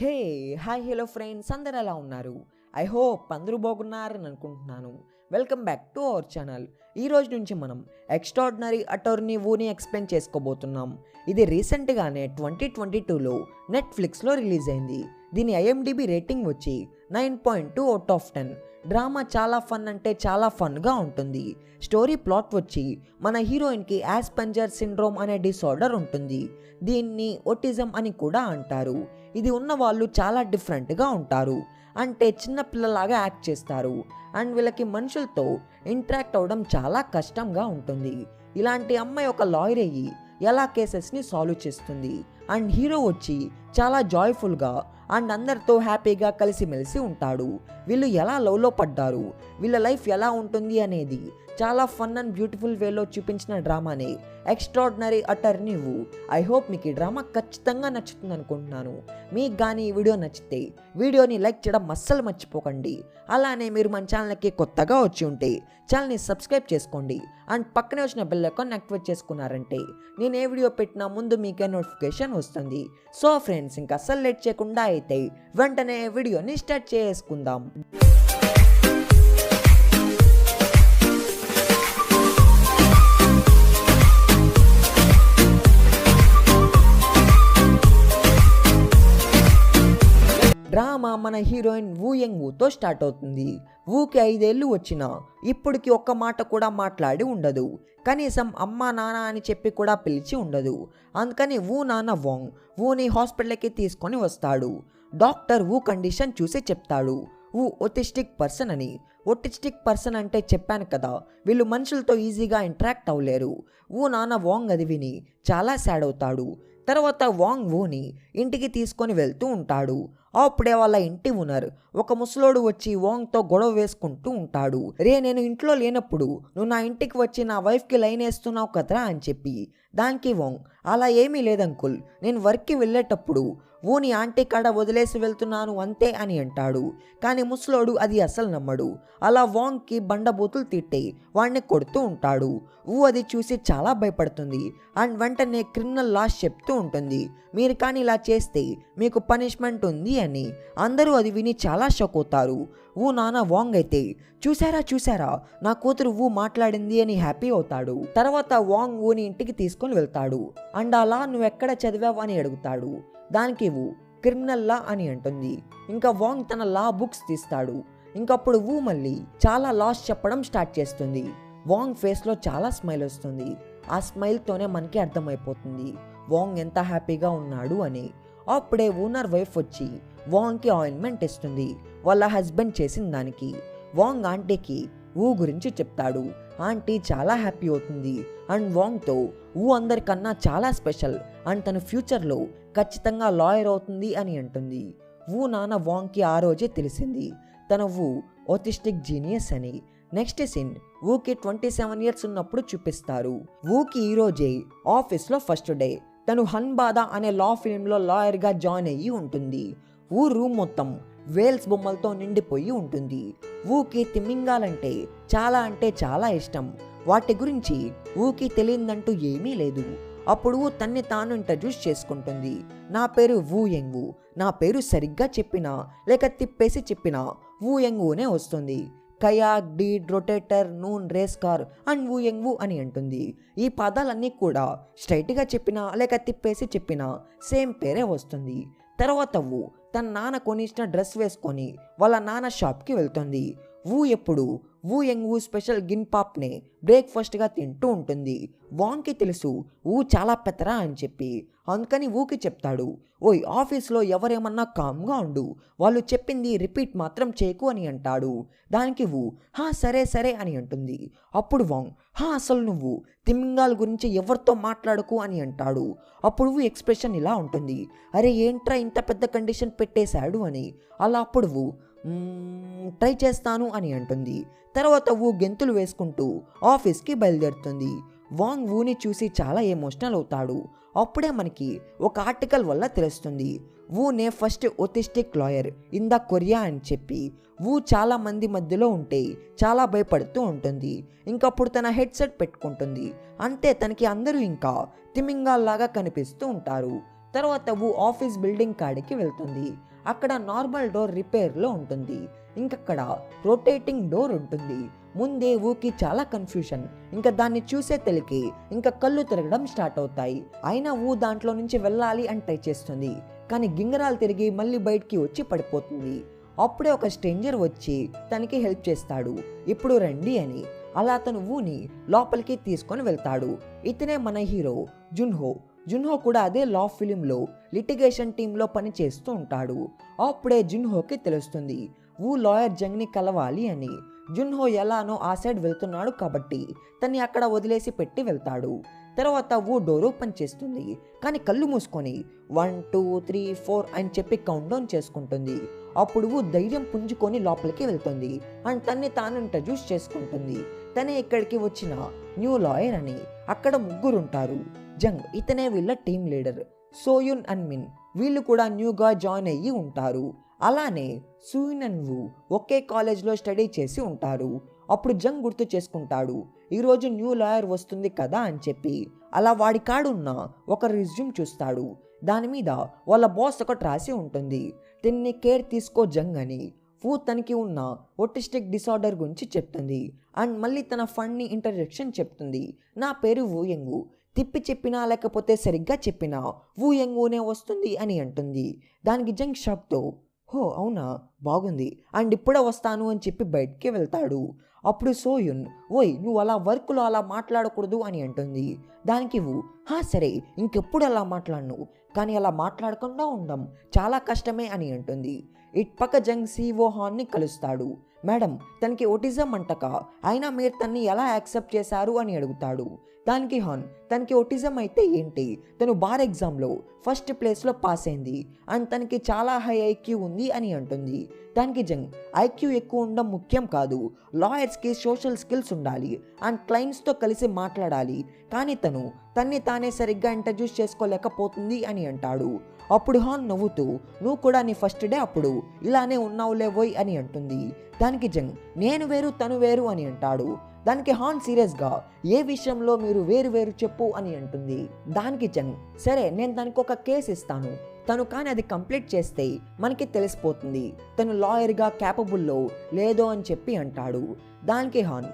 Hey hi hello friends, అందరు ఎలా ఉన్నారు? ఐ హోప్ అందరూ బాగున్నారని అనుకుంటున్నాను. Welcome back to our channel. ఈ రోజు నుంచి మనం ఎక్స్ట్రాడినరీ అటార్నీ వూని ఎక్స్ప్లెయిన్ చేసుకోబోతున్నాం. ఇది రీసెంట్గానే 2022లో నెట్ఫ్లిక్స్లో రిలీజ్ అయింది. దీని IMDb రేటింగ్ వచ్చి 9.2 అవుట్ ఆఫ్ 10. డ్రామా చాలా ఫన్ అంటే చాలా ఫన్గా ఉంటుంది. స్టోరీ ప్లాట్ వచ్చి మన హీరోయిన్కి యాస్పెంజర్ సిండ్రోమ్ అనే డిసార్డర్ ఉంటుంది. దీన్ని ఒటిజం అని కూడా అంటారు. ఇది ఉన్న వాళ్ళు చాలా డిఫరెంట్గా ఉంటారు. అంటే చిన్నపిల్లలాగా యాక్ట్ చేస్తారు. అండ్ వీళ్ళకి మనుషులతో ఇంటరాక్ట్ అవ్వడం చాలా కష్టంగా ఉంటుంది. ఇలాంటి అమ్మాయి ఒక లాయర్ అయ్యి ఎలా కేసెస్ని సాల్వ్ చేస్తుంది. అండ్ హీరో వచ్చి చాలా జాయ్ఫుల్గా అండ్ అందరితో హ్యాపీగా కలిసిమెలిసి ఉంటాడు. వీళ్ళు ఎలా లవ్లో పడ్డారు, వీళ్ళ లైఫ్ ఎలా ఉంటుంది అనేది చాలా ఫన్ అండ్ బ్యూటిఫుల్ వేలో చూపించిన డ్రామానే extraordinary attorney Woo. I hope మీకు ఈ డ్రామా ఖచ్చితంగా నచ్చుతుంది అనుకుంటున్నాను. మీకు కానీ ఈ వీడియో నచ్చితే వీడియోని లైక్ చేయడం అస్సలు మర్చిపోకండి. అలానే మీరు మన ఛానల్కి కొత్తగా వచ్చి ఉంటే ఛానల్ని సబ్స్క్రైబ్ చేసుకోండి. అండ్ పక్కనే వచ్చిన బెల్ ఐకాన్ యాక్టివేట్ చేసుకున్నారంటే నేను ఏ వీడియో పెట్టినా ముందు మీకే నోటిఫికేషన్ వస్తుంది. సో ఫ్రెండ్స్, ఇంకా అస్సలు లేట్ చేయకుండా అయితే వెంటనే వీడియోని స్టార్ట్ చేసుకుందాం. డ్రామా మన హీరోయిన్ వూ యంగ్ వూతో స్టార్ట్ అవుతుంది. వూకి 5 ఏళ్ళు వచ్చినా ఇప్పటికి ఒక్క మాట కూడా మాట్లాడి ఉండదు. కనీసం అమ్మా నాన్న అని చెప్పి కూడా పిలిచి ఉండదు. అందుకని వూ నాన్న వాంగ్ వూని హాస్పిటల్కి తీసుకొని వస్తాడు. డాక్టర్ వూ కండిషన్ చూసి చెప్తాడు, వూ ఒటిస్టిక్ పర్సన్ అని. ఒటిస్టిక్ పర్సన్ అంటే చెప్పాను కదా, వీళ్ళు మనుషులతో ఈజీగా ఇంటరాక్ట్ అవ్వలేరు. వూ నాన్న వాంగ్ అది విని చాలా సాడ్ అవుతాడు. తర్వాత వాంగ్ వూని ఇంటికి తీసుకొని వెళ్తూ ఉంటాడు. అప్పుడే వాళ్ళ ఇంటి ఓనర్ ఒక ముసలోడు వచ్చి వాంగ్తో గొడవ వేసుకుంటూ ఉంటాడు. రే, నేను ఇంట్లో లేనప్పుడు నువ్వు నా ఇంటికి వచ్చి నా వైఫ్కి లైన్ వేస్తున్నావు కదరా అని చెప్పి. దానికి వాంగ్, అలా ఏమీ లేదంకుల్, నేను వర్క్కి వెళ్ళేటప్పుడు వూని ఆంటీ కాడ వదిలేసి వెళ్తున్నాను అంతే అని అంటాడు. కానీ ముసలోడు అది అసలు నమ్మడు. అలా వాంగ్కి బండబూతులు తిట్టి వాడిని కొడుతూ ఉంటాడు. వూ అది చూసి చాలా భయపడుతుంది. అండ్ వెంటనే క్రిమినల్ లాస్ చెప్తూ ఉంటుంది, మీరు కానీ ఇలా చేస్తే మీకు పనిష్మెంట్ ఉంది అని. అందరూ అది విని చాలా షాక్ అవుతారు. వూ నాన్న వాంగ్ అయితే చూసారా నా కూతురు వూ మాట్లాడింది అని హ్యాపీ అవుతాడు. తర్వాత వాంగ్ వూని ఇంటికి తీసుకొని వెళ్తాడు. అండ్ అలా నువ్వెక్కడ చదివావు అని అడుగుతాడు. దానికి వూ క్రిమినల్ లా అని అంటుంది. ఇంకా వాంగ్ తన లా బుక్స్ తీస్తాడు. ఇంకప్పుడు వూ మళ్ళీ చాలా లాస్ చెప్పడం స్టార్ట్ చేస్తుంది. వాంగ్ ఫేస్లో చాలా స్మైల్ వస్తుంది. ఆ స్మైల్తోనే మనకి అర్థమైపోతుంది వాంగ్ ఎంత హ్యాపీగా ఉన్నాడు అని. అప్పుడే ఓనర్ వైఫ్ వచ్చి వాంగ్కి ఆయింట్మెంట్ ఇస్తుంది, వాళ్ళ హస్బెండ్ చేసిన దానికి. వాంగ్ ఆంటీకి వూ గురించి చెప్తాడు. ఆంటీ చాలా హ్యాపీ అవుతుంది. అండ్ వాంగ్తో వూ అందరికన్నా చాలా స్పెషల్ అండ్ తన ఫ్యూచర్లో ఖచ్చితంగా లాయర్ అవుతుంది అని అంటుంది. వూ నాన్న వాంగ్కి ఆ రోజే తెలిసింది తన వూ ఆటిస్టిక్ జీనియస్ అని. నెక్స్ట్ సీన్ వూకి 27 ఇయర్స్ ఉన్నప్పుడు చూపిస్తారు. వూకి ఈ రోజే ఆఫీస్లో ఫస్ట్ డే. తను హన్బాదా అనే లా ఫిల్మ్లో లాయర్గా జాయిన్ అయ్యి ఉంటుంది. వూ రూమ్ మొత్తం వేల్స్ బొమ్మలతో నిండిపోయి ఉంటుంది. వూకి తిమింగాలంటే చాలా ఇష్టం. వాటి గురించి వూకి తెలియదంటూ ఏమీ లేదు. అప్పుడు తన్ని తాను ఇంట్రడ్యూస్ చేసుకుంటుంది. నా పేరు వూ యంగ్ వూ. నా పేరు సరిగ్గా చెప్పినా లేక తిప్పేసి చెప్పినా వూ యంగ్ వూనే వస్తుంది. Kayak, deed, rotator, noon, race car and Woo Young Woo అని అంటుంది. ఈ పదాలన్నీ కూడా స్ట్రైట్గా చెప్పినా లేక తిప్పేసి చెప్పినా సేమ్ పేరే వస్తుంది. తర్వాత వూ తన నాన్న కొనిచ్చిన డ్రెస్ వేసుకొని వాళ్ళ నాన్న షాప్కి వెళ్తుంది. వూ ఎప్పుడు వూ యంగ్ వూ స్పెషల్ గిన్ పాప్నే బ్రేక్ఫాస్ట్గా తింటూ ఉంటుంది. వాంగ్కి తెలుసు వూ చాలా పెద్దరా అని చెప్పి. అందుకని వూకి చెప్తాడు, ఓయ్ ఆఫీస్లో ఎవరేమన్నా కామ్గా ఉండు, వాళ్ళు చెప్పింది రిపీట్ మాత్రం చేయకు అని అంటాడు. దానికి వూ సరే అని అంటుంది. అప్పుడు వాంగ్, అసలు నువ్వు తిమింగాల గురించి ఎవరితో మాట్లాడకు అని అంటాడు. అప్పుడు వూ ఎక్స్ప్రెషన్ ఇలా ఉంటుంది, అరే ఏంట్రా ఇంత పెద్ద కండిషన్ పెట్టేశాడు అని. అలా అప్పుడు వూ ట్రై చేస్తాను అని అంటుంది. తర్వాత వూ గెంతులు వేసుకుంటూ ఆఫీస్కి బయలుదేరుతుంది. వాంగ్ వూని చూసి చాలా ఎమోషనల్ అవుతాడు. అప్పుడే మనకి ఒక ఆర్టికల్ వల్ల తెలుస్తుంది వూనే first autistic lawyer in the Korea అని చెప్పి. వూ చాలా మంది మధ్యలో ఉంటే చాలా భయపడుతూ ఉంటుంది. ఇంకప్పుడు తన హెడ్సెట్ పెట్టుకుంటుంది. అంతే, తనకి అందరూ ఇంకా తిమింగాల్లాగా కనిపిస్తూ ఉంటారు. తర్వాత వూ ఆఫీస్ బిల్డింగ్ కాడికి వెళ్తుంది. అక్కడ నార్మల్ డోర్ రిపేర్లో ఉంటుంది. ఇంకక్కడ రొటేటింగ్ డోర్ ఉంటుంది. ముందే ఊకి చాలా కన్ఫ్యూషన్. ఇంకా దాన్ని చూసే తెలికి ఇంకా కళ్ళు తిరగడం స్టార్ట్ అవుతాయి. అయినా ఊ దాంట్లో నుంచి వెళ్ళాలి అని ట్రై చేస్తుంది. కానీ గింగరాలు తిరిగి మళ్ళీ బయటికి వచ్చి పడిపోతుంది. అప్పుడే ఒక స్ట్రేంజర్ వచ్చి తనకి హెల్ప్ చేస్తాడు. ఇప్పుడు రండి అని. అలా అతను ఊని లోపలికి తీసుకొని వెళ్తాడు. ఇతనే మన హీరో జున్హో. జున్హో కూడా అదే లా ఫిలింలో లిటిగేషన్ టీంలో పని చేస్తూ ఉంటాడు. అప్పుడే జున్హోకి తెలుస్తుంది ఊ లాయర్ జంగ్ని కలవాలి అని. జున్హో ఎలానో ఆ సైడ్ వెళ్తున్నాడు కాబట్టి తన్ని అక్కడ వదిలేసి పెట్టి వెళ్తాడు. తర్వాత ఊ డోర్ ఓపెన్ చేస్తుంది. కానీ కళ్ళు మూసుకొని 1 2 3 4 అని చెప్పి కౌంట్ డౌన్ చేసుకుంటుంది. అప్పుడు ఊ ధైర్యం పుంజుకొని లోపలికి వెళ్తుంది అండ్ తన్ని తాను ఇంట్రడ్యూస్ చేసుకుంటుంది. తనే ఇక్కడికి వచ్చిన న్యూ లాయర్ అని. అక్కడ ముగ్గురుంటారు. జంగ్ ఇతనే వీళ్ళ టీం లీడర్. సోయున్ అండ్ మిన్ వీళ్ళు కూడా న్యూగా జాయిన్ అయ్యి ఉంటారు. అలానే సూయిన్ అండ్ వూ ఒకే కాలేజ్లో స్టడీ చేసి ఉంటారు. అప్పుడు జంగ్ గుర్తు చేసుకుంటాడు ఈరోజు న్యూ లాయర్ వస్తుంది కదా అని చెప్పి. అలా వాడి కాడున్న ఒక రిజ్యూమ్ చూస్తాడు. దాని మీద వాళ్ళ బాస్ ఒకటి రాసి ఉంటుంది, తిన్ని కేర్ తీసుకో జంగ్ అని. వూ తనకి ఉన్న ఒటిస్టిక్ డిసార్డర్ గురించి చెప్తుంది అండ్ మళ్ళీ తన ఫండ్ని ఇంట్రడక్షన్ చెప్తుంది. నా పేరు వూ యంగు. తిప్పి చెప్పినా లేకపోతే సరిగ్గా చెప్పినా వూ యంగునే వస్తుంది అని అంటుంది. దానికి జంగ్ షాక్తో హో అవునా బాగుంది అండ్ ఇప్పుడే వస్తాను అని చెప్పి బయటికి వెళ్తాడు. అప్పుడు సోయున్ ఓయ్ నువ్వు అలా వర్క్లో అలా మాట్లాడకూడదు అని అంటుంది. దానికి వూ సరే ఇంకెప్పుడు అలా మాట్లాడను, కానీ అలా మాట్లాడకుండా ఉండం చాలా కష్టమే అని అంటుంది. ఇట్పక్క జంగ్ సిఓ హాన్ని కలుస్తాడు. మేడం తనకి ఓటిజం అంటక, అయినా మీరు తన్ని ఎలా యాక్సెప్ట్ చేశారు అని అడుగుతాడు. దానికి హాన్ తనకి ఓటిజం అయితే ఏంటి, తను బార్ ఎగ్జామ్లో ఫస్ట్ ప్లేస్లో పాస్ అయింది అండ్ తనకి చాలా హై ఐక్యూ ఉంది అని అంటుంది. దానికి జంగ్ ఐక్యూ ఎక్కువ ఉండడం ముఖ్యం కాదు, లాయర్స్కి సోషల్ స్కిల్స్ ఉండాలి అండ్ క్లయింట్స్తో కలిసి మాట్లాడాలి, కానీ తన్ని తానే సరిగ్గా ఇంట్రడ్యూస్ చేసుకోలేకపోతుంది అని అంటాడు. అప్పుడు హాన్ నవ్వుతూ నువ్వు కూడా నీ ఫస్ట్ డే అప్పుడు ఇలానే ఉన్నావులేవోయ్ అని అంటుంది. దానికి జంగ్ నేను వేరు తను వేరు అని అంటాడు. దానికి హాన్ సీరియస్గా ఏ విషయంలో మీరు వేరు వేరు చెప్పు అని అంటుంది. దానికి జంగ్ సరే నేను తనకు ఒక కేసు ఇస్తాను, తను కానీ అది కంప్లీట్ చేస్తే మనకి తెలిసిపోతుంది తను లాయర్గా క్యాపబుల్లో లేదో అని చెప్పి అంటాడు. దానికి హాన్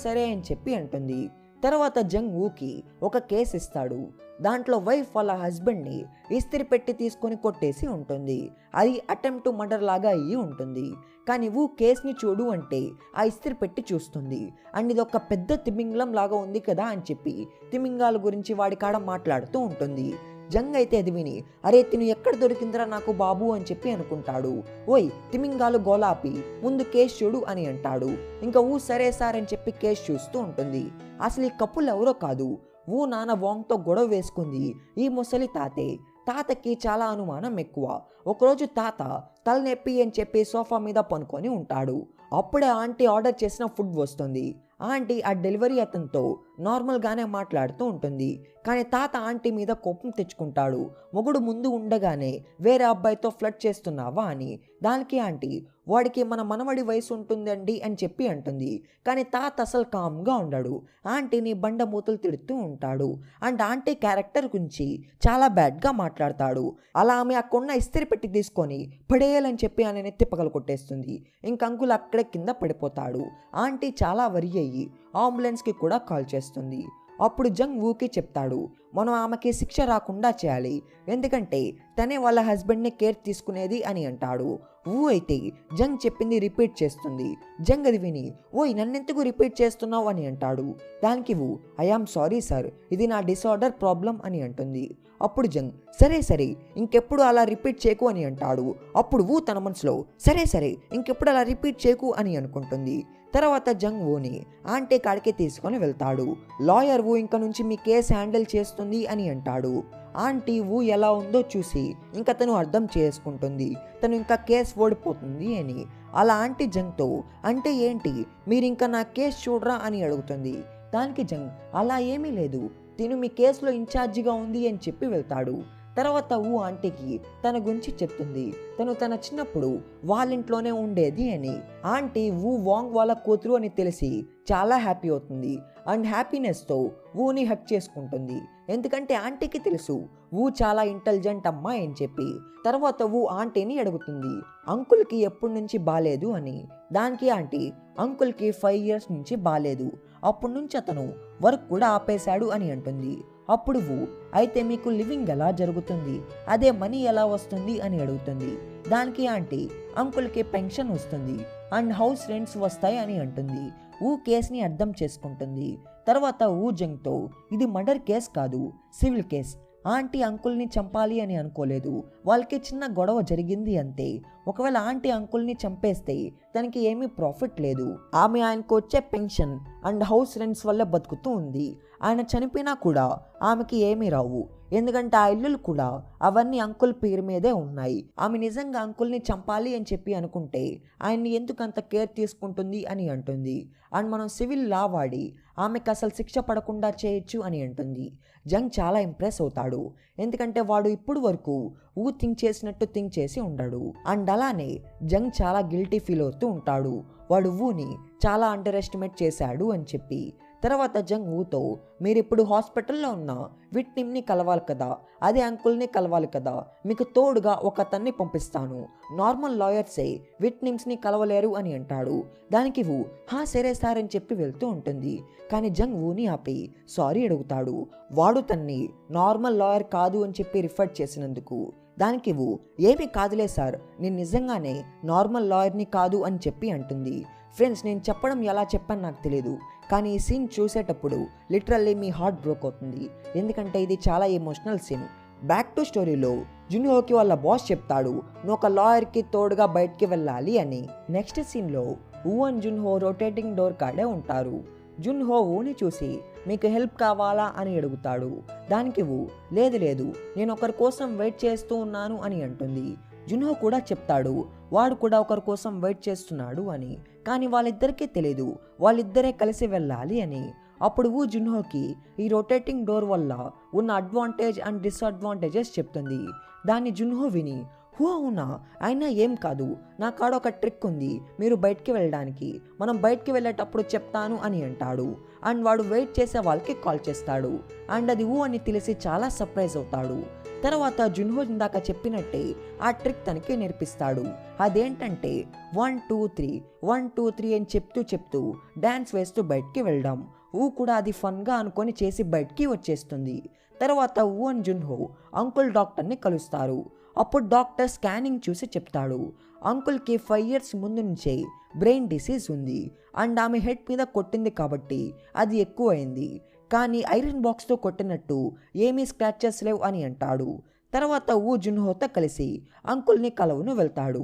సరే అని చెప్పి అంటుంది. తర్వాత జంగ్ ఊకి ఒక కేసు ఇస్తాడు. దాంట్లో వైఫ్ వాళ్ళ హస్బెండ్ని ఇస్త్రీ పెట్టి తీసుకొని కొట్టేసి ఉంటుంది. అది అటెంప్ట్ టు మర్డర్ లాగా అయ్యి ఉంటుంది. కానీ ఊ కేసుని చూడు అంటే ఆ ఇస్త్రీ పెట్టి చూస్తుంది అండ్ ఇది ఒక పెద్ద తిమింగలం లాగా ఉంది కదా అని చెప్పి తిమింగాల గురించి వాడి కాడ మాట్లాడుతూ ఉంటుంది. జంగ్ అయితే అది విని అరే తిను ఎక్కడ దొరికిందిరా నాకు బాబు అని చెప్పి అనుకుంటాడు. ఓయ్ తిమింగాలు గోలాపి ముందు కేసు చూడు అని అంటాడు. ఇంకా ఊ సరే సార్ అని చెప్పి కేసు చూస్తూ ఉంటుంది. అసలు ఈ కప్పులు ఎవరో కాదు, ఊ నాన్న వాంగ్తో గొడవ వేసుకుంది ఈ ముసలి తాతే. తాతకి చాలా అనుమానం ఎక్కువ. ఒకరోజు తాత తలనొప్పి అని చెప్పి సోఫా మీద పనుకొని ఉంటాడు. అప్పుడే ఆంటీ ఆర్డర్ చేసిన ఫుడ్ వస్తుంది. ఆంటీ ఆ డెలివరీ అతనితో నార్మల్గానే మాట్లాడుతూ ఉంటుంది. కానీ తాత ఆంటీ మీద కోపం తెచ్చుకుంటాడు. మొగుడు ముందు ఉండగానే వేరే అబ్బాయితో ఫ్లర్ట్ చేస్తున్నావా అని. దానికి ఆంటీ వాడికి మన మనవడి వయసు ఉంటుందండి అని చెప్పి అంటుంది. కానీ తాత అసలు కామ్గా ఉండడు. ఆంటీని బండమూతులు తిడుతూ ఉంటాడు అండ్ ఆంటీ క్యారెక్టర్ గురించి చాలా బ్యాడ్గా మాట్లాడతాడు. అలా ఆమె అక్కడున్న ఇస్త్రీ పెట్టి తీసుకొని పడేయాలని చెప్పి ఆయన నెత్తి పగలు కొట్టేస్తుంది. ఇంక అంకుల్ అక్కడే కింద పడిపోతాడు. ఆంటీ చాలా వరి అయ్యి అంబులెన్స్కి కూడా కాల్ చేస్తుంది. అప్పుడు జంగ్ ఊకి చెప్తాడు మనం ఆమెకి శిక్ష రాకుండా చేయాలి, ఎందుకంటే తనే వాళ్ళ హస్బెండ్ని కేర్ తీసుకునేది అని అంటాడు. ఊ అయితే జంగ్ చెప్పింది రిపీట్ చేస్తుంది. జంగ్ అది విని ఓయ్ నన్నెందుకు రిపీట్ చేస్తున్నావు అని అంటాడు. దానికి ఊ ఐఆమ్ సారీ సార్, ఇది నా డిసార్డర్ ప్రాబ్లం అని అంటుంది. అప్పుడు జంగ్ సరే ఇంకెప్పుడు అలా రిపీట్ చేయకు అని అంటాడు. అప్పుడు ఊ తన మనసులో సరే ఇంకెప్పుడు అలా రిపీట్ చేయకు అని అనుకుంటుంది. తర్వాత జంగ్ ఊని ఆంటీ కాడికి తీసుకొని వెళ్తాడు. లాయర్ ఊ ఇంక నుంచి మీ కేసు హ్యాండిల్ చేస్తుంది అని అంటాడు. ఆంటీ ఊ ఎలా ఉందో చూసి ఇంకా తను అర్థం చేసుకుంటుంది తను ఇంకా కేసు ఓడిపోతుంది అని. అలా ఆంటీ జంగ్తో అంటే ఏంటి మీరు ఇంకా నా కేసు చూడరా అని అడుగుతుంది. దానికి జంగ్ అలా ఏమీ లేదు, తిను మీ కేసులో ఇన్ఛార్జిగా ఉంది అని చెప్పి వెళ్తాడు. తర్వాత ఊ ఆంటీకి తన గురించి చెప్తుంది. తన చిన్నప్పుడు వాళ్ళింట్లోనే ఉండేది అని. ఆంటీ ఊ వాంగ్ వాళ్ళ కూతురు అని తెలిసి చాలా హ్యాపీ అవుతుంది అండ్ హ్యాపీనెస్తో ఊని హక్ చేసుకుంటుంది. ఎందుకంటే ఆంటీకి తెలుసు ఊ చాలా ఇంటెలిజెంట్ అమ్మాయి అని చెప్పి. తర్వాత ఊ ఆంటీని అడుగుతుంది అంకుల్కి ఎప్పటి నుంచి బాలేదు అని. దానికి ఆంటీ అంకుల్కి 5 years నుంచి బాలేదు, అప్పటి నుంచి అతను వర్క్ కూడా ఆపేశాడు అని అంటుంది. అప్పుడు ఊ అయితే మీకు లివింగ్ ఎలా జరుగుతుంది, అదే మనీ ఎలా వస్తుంది అని అడుగుతుంది. దానికి ఆంటీ అంకుల్కి పెన్షన్ వస్తుంది అండ్ హౌస్ రెంట్స్ వస్తాయి అని అంటుంది. ఊ కేసుని అర్థం చేసుకుంటుంది. తర్వాత ఊ జంగ్తో ఇది మర్డర్ కేస్ కాదు, సివిల్ కేస్. ఆంటీ అంకుల్ని చంపాలి అని అనుకోలేదు, వాళ్ళకి చిన్న గొడవ జరిగింది అంతే. ఒకవేళ ఆంటీ అంకుల్ని చంపేస్తే తనకి ఏమీ ప్రాఫిట్ లేదు, ఆమె ఆయనకు వచ్చే పెన్షన్ అండ్ హౌస్ రెంట్స్ వల్ల బతుకుతూ ఉంది. ఆయన చనిపోయినా కూడా ఆమెకి ఏమీ రావు, ఎందుకంటే ఆ ఇల్లులు కూడా అవన్నీ అంకుల్ పేరు మీదే ఉన్నాయి. ఆమె నిజంగా అంకుల్ని చంపాలి అని చెప్పి అనుకుంటే ఆయన్ని ఎందుకు అంత కేర్ తీసుకుంటుంది అని అంటుంది. అండ్ మనం సివిల్ లా వాడి ఆమెకు అసలు శిక్ష పడకుండా చేయొచ్చు అని అంటుంది. జంగ్ చాలా ఇంప్రెస్ అవుతాడు, ఎందుకంటే వాడు ఇప్పుడు వరకు థింక్ చేసినట్టు థింక్ చేసి ఉండడు. అండ్ అలానే జంగ్ చాలా గిల్టీ ఫీల్ అవుతూ ఉంటాడు, వాడు ఊని చాలా అండర్ ఎస్టిమేట్ చేశాడు అని చెప్పి. తర్వాత జంగ్ ఊతో మీరిప్పుడు హాస్పిటల్లో ఉన్న విట్నిమ్ని కలవాలి కదా, అదే అంకుల్ని కలవాలి కదా, మీకు తోడుగా ఒక అతన్ని పంపిస్తాను, నార్మల్ లాయర్సే విట్నిమ్స్ని కలవలేరు అని అంటాడు. దానికి ఊ సరే సార్ అని చెప్పి వెళ్తూ ఉంటుంది. కానీ జంగ్ ఊని ఆపి సారీ అడుగుతాడు, వాడు తన్ని నార్మల్ లాయర్ కాదు అని చెప్పి రిఫర్ చేసినందుకు. దానికి ఊ ఏమీ కాదులే సార్, నేను నిజంగానే నార్మల్ లాయర్ని కాదు అని చెప్పి అంటుంది. ఫ్రెండ్స్, నేను చెప్పడం ఎలా చెప్పాను నాకు తెలియదు, కానీ ఈ సీన్ చూసేటప్పుడు లిటరల్లీ మీ హార్ట్ బ్రోక్ అవుతుంది, ఎందుకంటే ఇది చాలా ఎమోషనల్ సీన్. బ్యాక్ టు స్టోరీలో జున్హోకి వాళ్ళ బాస్ చెప్తాడు నువ్వు ఒక లాయర్కి తోడుగా బయటికి వెళ్ళాలి అని. నెక్స్ట్ సీన్లో ఊ అండ్ జున్హో రొటేటింగ్ డోర్ కాడే ఉంటారు. జున్హో ఊని చూసి మీకు హెల్ప్ కావాలా అని అడుగుతాడు. దానికి ఊ లేదు నేను ఒకరి కోసం వెయిట్ చేస్తూ ఉన్నాను అని అంటుంది. జున్హో కూడా చెప్తాడు వాడు కూడా ఒకరి కోసం వెయిట్ చేస్తున్నాడు అని, కానీ వాళ్ళిద్దరికీ తెలీదు వాళ్ళిద్దరే కలిసి వెళ్ళాలి అని. అప్పుడు ఊ జున్హోకి ఈ రొటేటింగ్ డోర్ వల్ల ఉన్న అడ్వాంటేజ్ అండ్ డిసడ్వాంటేజెస్ చెప్తుంది. దాన్ని జున్హో విని అవునా, అయినా ఏం కాదు, నా కాడ ఒక ట్రిక్ ఉంది మీరు బయటికి వెళ్ళడానికి, మనం బయటికి వెళ్ళేటప్పుడు చెప్తాను అని అంటాడు. అండ్ వాడు వెయిట్ చేసే వాళ్ళకి కాల్ చేస్తాడు అండ్ అది అని తెలిసి చాలా సర్ప్రైజ్ అవుతాడు. తర్వాత జున్హో ఇందాక చెప్పినట్టే ఆ ట్రిక్ తనకి నేర్పిస్తాడు. అదేంటంటే 1 2 3 1 2 3 అని చెప్తూ డ్యాన్స్ వేస్తూ బయటికి వెళ్దాం. కూడా అది ఫన్గా అనుకొని చేసి బయటికి వచ్చేస్తుంది. తర్వాత అండ్ జున్హో అంకుల్ డాక్టర్ని కలుస్తారు. అప్పుడు డాక్టర్ స్కానింగ్ చూసి చెప్తాడు అంకుల్కి 5 years ముందు నుంచే బ్రెయిన్ డిసీజ్ ఉంది అండ్ ఆమె హెడ్ మీద కొట్టింది కాబట్టి అది ఎక్కువైంది, కానీ ఐరన్ బాక్స్తో కొట్టినట్టు ఏమీ స్క్రాచెస్ లేవు అని అంటాడు. తర్వాత జున్హోతో కలిసి అంకుల్ని కలవను వెళ్తాడు.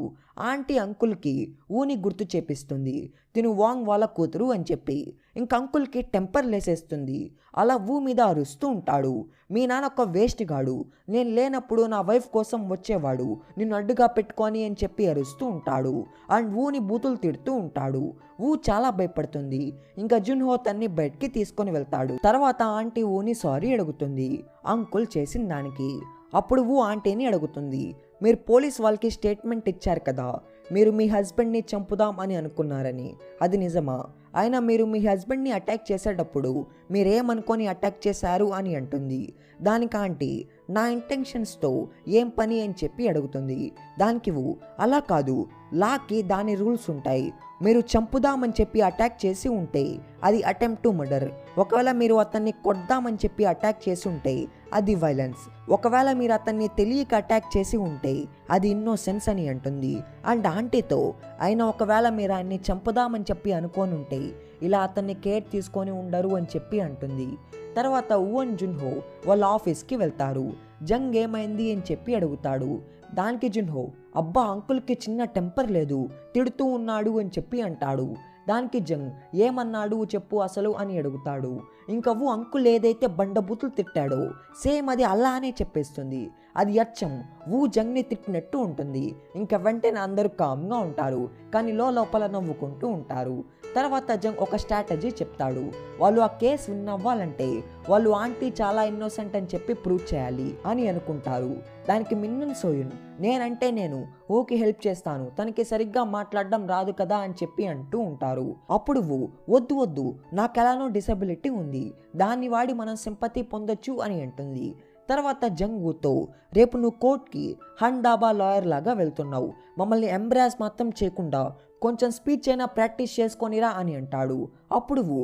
ఆంటీ అంకుల్కి ఊని గుర్తు చేపిస్తుంది తిను వాంగ్ వాళ్ళ కూతురు అని చెప్పి. ఇంక అంకుల్కి టెంపర్ లేసేస్తుంది. అలా మీద అరుస్తూ ఉంటాడు, మీ నాన్న ఒక వేస్ట్ గాడు, నేను లేనప్పుడు నా వైఫ్ కోసం వచ్చేవాడు, నిన్ను అడ్డుగా పెట్టుకొని అని చెప్పి అరుస్తూ ఉంటాడు. అండ్ ఊని బూతులు తిడుతూ ఉంటాడు. చాలా భయపడుతుంది. ఇంకా జున్హో తన్ని బయటికి తీసుకొని వెళ్తాడు. తర్వాత ఆంటీ ఊని సారీ అడుగుతుంది అంకుల్ చేసిన దానికి. అప్పుడు ఆంటీని అడుగుతుంది మీరు పోలీస్ వాళ్ళకి స్టేట్మెంట్ ఇచ్చారు కదా, మీరు మీ హస్బెండ్ని చంపుదాం అని అనుకున్నారని, అది నిజమా? అయినా మీరు మీ హస్బెండ్ని అటాక్ చేసేటప్పుడు మీరేమనుకొని అటాక్ చేశారు అని అంటుంది. దానికి ఆంటీ నా ఇంటెన్షన్స్తో ఏం పని అని చెప్పి అడుగుతుంది. దానికి అలా కాదు, లాకి దాని రూల్స్ ఉంటాయి, మీరు చంపుదామని చెప్పి అటాక్ చేసి ఉంటే అది అటెంప్ట్ టు మర్డర్, ఒకవేళ మీరు అతన్ని కొడదామని చెప్పి అటాక్ చేసి ఉంటే అది వైలెన్స్, ఒకవేళ మీరు అతన్ని తెలియక అటాక్ చేసి ఉంటే అది ఇన్నోసెన్స్ అని అంటుంది. అండ్ ఆంటీతో అయినా ఒకవేళ మీరు ఆయన్ని చంపుదామని చెప్పి అనుకోని ఉంటే ఇలా అతన్ని కేర్ తీసుకొని ఉండరు అని చెప్పి అంటుంది. తర్వాత అండ్ జున్హో వాళ్ళ ఆఫీస్కి వెళ్తారు. జంగ్ ఏమైంది అని చెప్పి అడుగుతాడు. దానికి జున్హో అబ్బా అంకుల్కి చిన్న టెంపర్ లేదు, తిడుతూ ఉన్నాడు అని చెప్పి అంటాడు. దానికి జంగ్ ఏమన్నాడు చెప్పు అసలు అని అడుగుతాడు. ఇంకా అంకుల్ ఏదైతే బండబూతులు తిట్టాడో సేమ్ అది అలానే చెప్పేస్తుంది. అది అచ్చం జంగ్ని తిట్టినట్టు ఉంటుంది. ఇంకా వెంటనే అందరూ కామ్గా ఉంటారు, కానీ లోపల నవ్వుకుంటూ ఉంటారు. తర్వాత జంగ్ ఒక స్ట్రాటజీ చెప్తాడు. వాళ్ళు ఆ కేసు విన్ అవ్వాలంటే వాళ్ళు ఆంటీ చాలా ఇన్నోసెంట్ అని చెప్పి ప్రూవ్ చేయాలి అని అనుకుంటారు. దానికి మిన్నన్ సోయున్ నేనంటే నేను ఊకి హెల్ప్ చేస్తాను, తనకి సరిగ్గా మాట్లాడడం రాదు కదా అని చెప్పి అంటూ ఉంటారు. అప్పుడు వద్దు నాకెలానో డిసబిలిటీ ఉంది, దాన్ని వాడి మనం సింపతి పొందొచ్చు అని అంటుంది. తర్వాత జంగ్వూతో, రేపు నువ్వు కోర్ట్కి హండాబా లాయర్ లాగా వెళ్తున్నావు, మమ్మల్ని ఎంబ్రాస్ మాత్రం చేయకుండా కొంచెం స్పీచ్ అయినా ప్రాక్టీస్ చేసుకొనిరా అని అంటాడు. అప్పుడు వు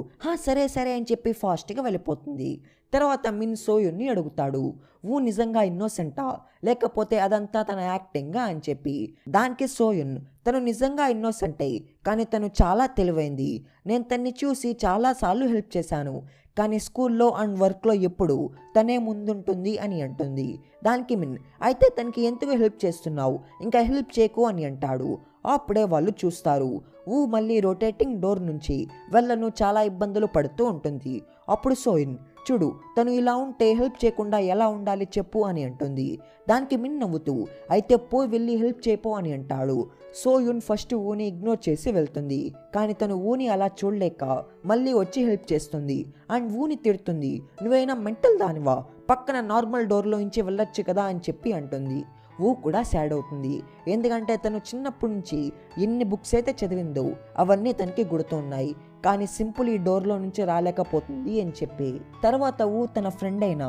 సరే సరే అని చెప్పి ఫాస్ట్గా వెళ్ళిపోతుంది. తర్వాత మిన్ సోయున్ని అడుగుతాడు, వు నిజంగా ఇన్నోసెంటా లేకపోతే అదంతా తన యాక్టింగా అని చెప్పి. దానికి సోయున్, తను నిజంగా ఇన్నోసెంటే, కానీ తను చాలా తెలివైంది, నేను తన్ని చూసి చాలాసార్లు హెల్ప్ చేశాను, కానీ స్కూల్లో అండ్ వర్క్లో ఎప్పుడు తనే ముందుంటుంది అని అంటుంది. దానికి మిన్, అయితే తనకి ఎందుకు హెల్ప్ చేస్తున్నావు, ఇంకా హెల్ప్ చేయకు అని అంటాడు. అప్పుడే వాళ్ళు చూస్తారు, ఊ మళ్ళీ రొటేటింగ్ డోర్ నుంచి వెళ్ళను చాలా ఇబ్బందులు పడుతూ ఉంటుంది. అప్పుడు సోయిన్, చూడు తను ఇలా ఉంటే హెల్ప్ చేయకుండా ఎలా ఉండాలి చెప్పు అని అంటుంది. దానికి మిన్ నవ్వుతూ, అయితే పోయి వెళ్ళి హెల్ప్ చేయపో అని అంటాడు. సోయున్ ఫస్ట్ ఊని ఇగ్నోర్ చేసి వెళ్తుంది, కానీ తను ఊని అలా చూడలేక మళ్ళీ వచ్చి హెల్ప్ చేస్తుంది అండ్ ఊని తిడుతుంది, నువ్వైనా మెంటల్ దానివా, పక్కన నార్మల్ డోర్లో నుంచి వెళ్ళొచ్చు కదా అని చెప్పి అంటుంది. ఊ కూడా సాడ్ అవుతుంది, ఎందుకంటే తను చిన్నప్పటి నుంచి ఎన్ని బుక్స్ అయితే చదివిందో అవన్నీ తనకి గుర్తున్నాయి, కానీ సింపుల్ ఈ డోర్లో నుంచి రాలేకపోతుంది అని చెప్పి. తర్వాత ఊ తన ఫ్రెండ్ అయిన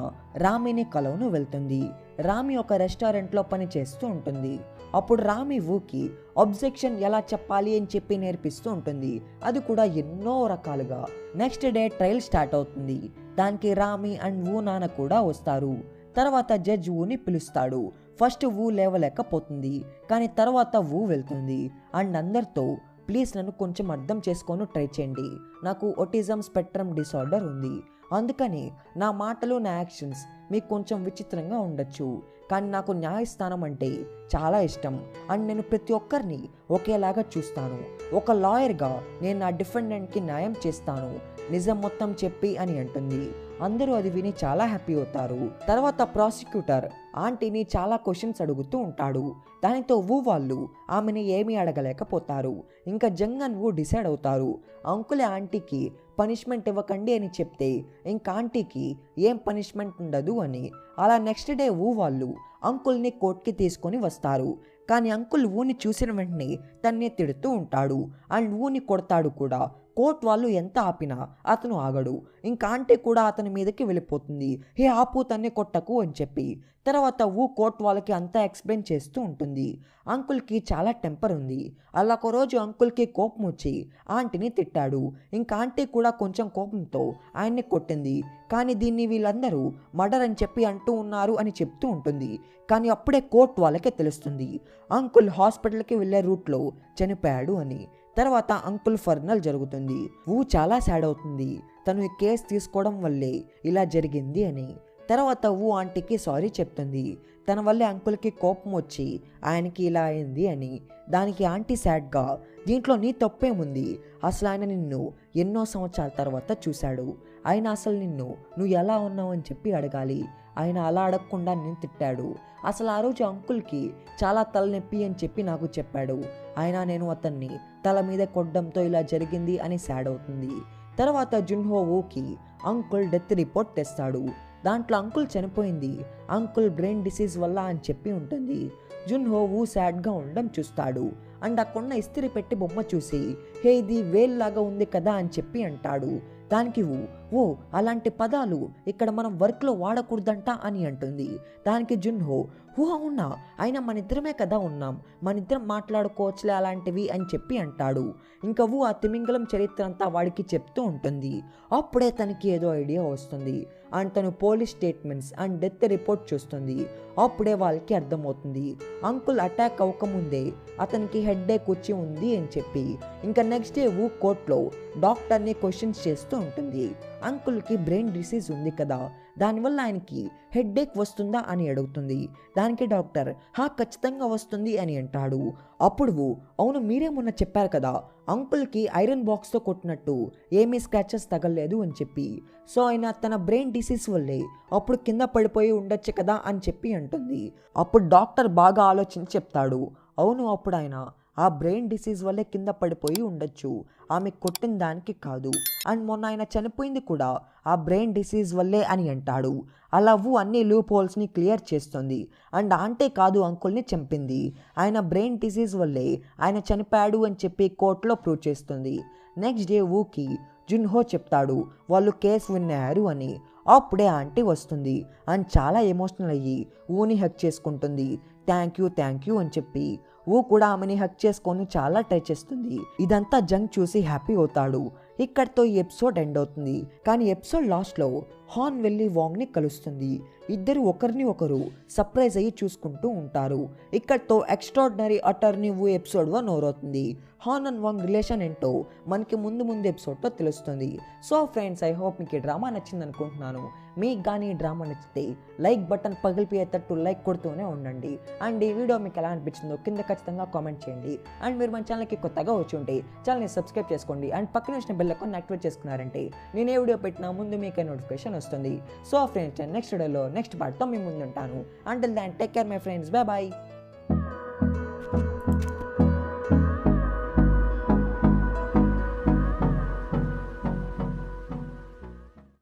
రామిని కలవను వెళ్తుంది. రామి ఒక రెస్టారెంట్లో పని చేస్తూ ఉంటుంది. అప్పుడు రామి ఊకి అబ్జెక్షన్ ఎలా చెప్పాలి అని చెప్పి నేర్పిస్తూ ఉంటుంది, అది కూడా ఎన్నో రకాలుగా. నెక్స్ట్ డే ట్రయల్ స్టార్ట్ అవుతుంది. దానికి రామి అండ్ ఊ నాన్న కూడా వస్తారు. తర్వాత జడ్జ్ ఊని పిలుస్తాడు. ఫస్ట్ ఊ లేవలేకపోతుంది, కానీ తర్వాత ఊ వెళ్తుంది అండ్ అందరితో, ప్లీజ్ నన్ను కొంచెం అర్థం చేసుకొని ట్రై చేయండి, నాకు ఒటిజం స్పెక్ట్రమ్ డిసార్డర్ ఉంది, అందుకని నా మాటలు నా యాక్షన్స్ మీకు కొంచెం విచిత్రంగా ఉండొచ్చు, కానీ నాకు న్యాయస్థానం అంటే చాలా ఇష్టం అండ్ నేను ప్రతి ఒక్కరిని ఒకేలాగా చూస్తాను, ఒక లాయర్గా నేను నా డిఫెండెంట్కి న్యాయం చేస్తాను, నిజం మొత్తం చెప్పి అని అంటుంది. అందరూ అది విని చాలా హ్యాపీ అవుతారు. తర్వాత ప్రాసిక్యూటర్ ఆంటీని చాలా క్వశ్చన్స్ అడుగుతూ ఉంటాడు. దానితో ఊ వాళ్ళు ఆమెని ఏమీ అడగలేకపోతారు. ఇంకా జంగన్ ఊ డిసైడ్ అవుతారు, అంకులే ఆంటీకి పనిష్మెంట్ ఇవ్వకండి అని చెప్తే ఇంకా ఆంటీకి ఏం పనిష్మెంట్ ఉండదు అని. అలా నెక్స్ట్ డే ఊ వాళ్ళు అంకుల్ని కోర్టుకి తీసుకొని వస్తారు. కానీ అంకుల్ ఊని చూసిన వెంటనే తన్నే తిడుతూ ఉంటాడు అండ్ ఊని కొడతాడు కూడా. కోర్ట్ వాళ్ళు ఎంత ఆపినా అతను ఆగడు. ఇంకా ఆంటీ కూడా అతని మీదకి వెళ్ళిపోతుంది, హే ఆపు తన్నే కొట్టకు అని చెప్పి. తర్వాత ఊ కోర్ట్ వాళ్ళకి అంతా ఎక్స్ప్లెయిన్ చేస్తూ ఉంటుంది. అంకుల్కి చాలా టెంపర్ ఉంది. అలా ఒక రోజు అంకుల్కి కోపం వచ్చి ఆంటీని తిట్టాడు. ఇంకా ఆంటీ కూడా కొంచెం కోపంతో ఆయన్ని కొట్టింది. కానీ దీన్ని వీళ్ళందరూ మర్డర్ అని చెప్పి అంటూ ఉన్నారు అని చెప్తూ ఉంటుంది. కానీ అప్పుడే కోర్ట్ వాళ్ళకే తెలుస్తుంది అంకుల్ హాస్పిటల్కి వెళ్ళే రూట్లో చనిపోయాడు అని. తర్వాత అంకుల్ ఫర్నల్ జరుగుతుంది. ఊ చాలా సాడ్ అవుతుంది, తను ఈ కేసు తీసుకోవడం వల్లే ఇలా జరిగింది అని. తర్వాత ఊ ఆంటీకి సారీ చెప్తుంది, తన వల్లే అంకుల్కి కోపం వచ్చి ఆయనకి ఇలా అయింది అని. దానికి ఆంటీ సాడ్గా, దీంట్లో నీ తప్పేముంది, అసలు ఆయన నిన్ను ఎన్నో సంవత్సరాల తర్వాత చూశాడు, ఆయన అసలు నువ్వు ఎలా ఉన్నావు అని చెప్పి అడగాలి, ఆయన అలా అడగకుండా నేను తిట్టాడు, అసలు ఆ రోజు అంకుల్కి చాలా తలనొప్పి అని చెప్పి నాకు చెప్పాడు, అయినా నేను అతన్ని తల మీద కొట్టడంతో ఇలా జరిగింది అని సాడ్ అవుతుంది. తర్వాత జున్హో ఊకి అంకుల్ డెత్ రిపోర్ట్ తెస్తాడు. దాంట్లో అంకుల్ చనిపోయింది అంకుల్ బ్రెయిన్ డిసీజ్ వల్ల అని చెప్పి ఉంటుంది. జున్హో ఊ సాడ్గా ఉండడం చూస్తాడు అండ్ అక్కడున్న ఇస్త్రీ పెట్టి బొమ్మ చూసి, హే ఇది వేల్లాగా ఉంది కదా అని చెప్పి అంటాడు. దానికి ఓ అలాంటి పదాలు ఇక్కడ మనం వర్క్లో వాడకూడదంట అని అంటుంది. దానికి జున్హో, అవునా, అయినా మన ఇద్దరమే కదా ఉన్నాం, మన ఇద్దరం మాట్లాడుకోవచ్చులే అలాంటివి అని చెప్పి అంటాడు. ఇంకా ఆ తిమింగలం చరిత్ర అంతా వాడికి చెప్తూ ఉంటుంది. అప్పుడే తనకి ఏదో ఐడియా వస్తుంది అండ్ తను police statements and death report చూస్తుంది. అప్పుడే వాళ్ళకి అర్థమవుతుంది అంకుల్ అటాక్ అవ్వకముందే అతనికి హెడ్ఏక్ వచ్చి ఉంది అని చెప్పి. ఇంకా నెక్స్ట్ డే కోర్టులో డాక్టర్ని క్వశ్చన్స్ చేస్తూ ఉంటుంది. అంకుల్కి బ్రెయిన్ డిసీజ్ ఉంది కదా, దానివల్ల ఆయనకి హెడ్ఏక్ వస్తుందా అని అడుగుతుంది. దానికి డాక్టర్ ఖచ్చితంగా వస్తుంది అని అంటాడు. అప్పుడు అవును మీరే మొన్న చెప్పారు కదా అంకుల్కి ఐరన్ బాక్స్తో కొట్టినట్టు ఏమీ స్క్రాచెస్ తగలలేదు అని చెప్పి, సో ఆయన తన బ్రెయిన్ డిసీజ్ వల్లే అప్పుడు కింద పడిపోయి ఉండొచ్చు కదా అని చెప్పి అంటుంది. అప్పుడు డాక్టర్ బాగా ఆలోచించి చెప్తాడు, అవును అప్పుడు ఆయన ఆ బ్రెయిన్ డిసీజ్ వల్లే కింద పడిపోయి ఉండొచ్చు, ఆమె కొట్టిన దానికి కాదు, అండ్ మొన్న ఆయన చనిపోయింది కూడా ఆ బ్రెయిన్ డిసీజ్ వల్లే అని అంటాడు. అలా అన్ని లూప్ హోల్స్ని క్లియర్ చేస్తుంది అండ్ ఆంటీ కాదు అంకుల్ని చంపింది, ఆయన బ్రెయిన్ డిసీజ్ వల్లే ఆయన చనిపోయాడు అని చెప్పి కోర్టులో ప్రూవ్ చేస్తుంది. నెక్స్ట్ డే కి జున్హో చెప్తాడు వాళ్ళు కేసు విన్నారు అని. అప్పుడే ఆంటీ వస్తుంది అండ్ చాలా ఎమోషనల్ అయ్యి ఊని హక్ చేసుకుంటుంది. థ్యాంక్ యూ అని చెప్పి ఊ కూడా ఆమెని హక్ చేసుకొని చాలా ట్రై చేస్తుంది. ఇదంతా జంగ్ చూసి హ్యాపీ అవుతాడు. ఇక్కడితో ఈ ఎపిసోడ్ ఎండ్ అవుతుంది. కానీ ఎపిసోడ్ లాస్ట్లో హాన్ వెళ్ళి వాంగ్ని కలుస్తుంది. ఇద్దరు ఒకరిని ఒకరు సర్ప్రైజ్ అయ్యి చూసుకుంటూ ఉంటారు. ఇక్కడితో ఎక్స్ట్రాడినరీ అటర్నీ వూ ఎపిసోడ్ 1 ఓవర్ అవుతుంది. హాన్ అండ్ వాంగ్ రిలేషన్ ఏంటో మనకి ముందు ఎపిసోడ్లో తెలుస్తుంది. సో ఫ్రెండ్స్, ఐ హోప్ మీకు ఈ డ్రామా నచ్చింది అనుకుంటున్నాను. మీకు కానీ ఈ డ్రామా నచ్చితే లైక్ బటన్ పగిలిపోయేటట్టు లైక్ కొడుతూనే ఉండండి. అండ్ ఈ వీడియో మీకు ఎలా అనిపించిందో కింద ఖచ్చితంగా కామెంట్ చేయండి. అండ్ మీరు మన ఛానల్కి కొత్తగా వచ్చి ఉంటే ఛానల్ని సబ్స్క్రైబ్ చేసుకోండి. అండ్ పక్కన వచ్చిన బెల్ ఐకాన్ యాక్టివేట్ చేసుకున్నారంటే నేను ఏ వీడియో పెట్టినా ముందు మీకే నోటిఫికేషన్ వస్తుంది. సో ఫ్రెండ్స్, నెక్స్ట్ వీడియోలో నెక్స్ట్ పార్ట్తో మీ ముందు ఉంటాను. Until then take care my friends, bye bye.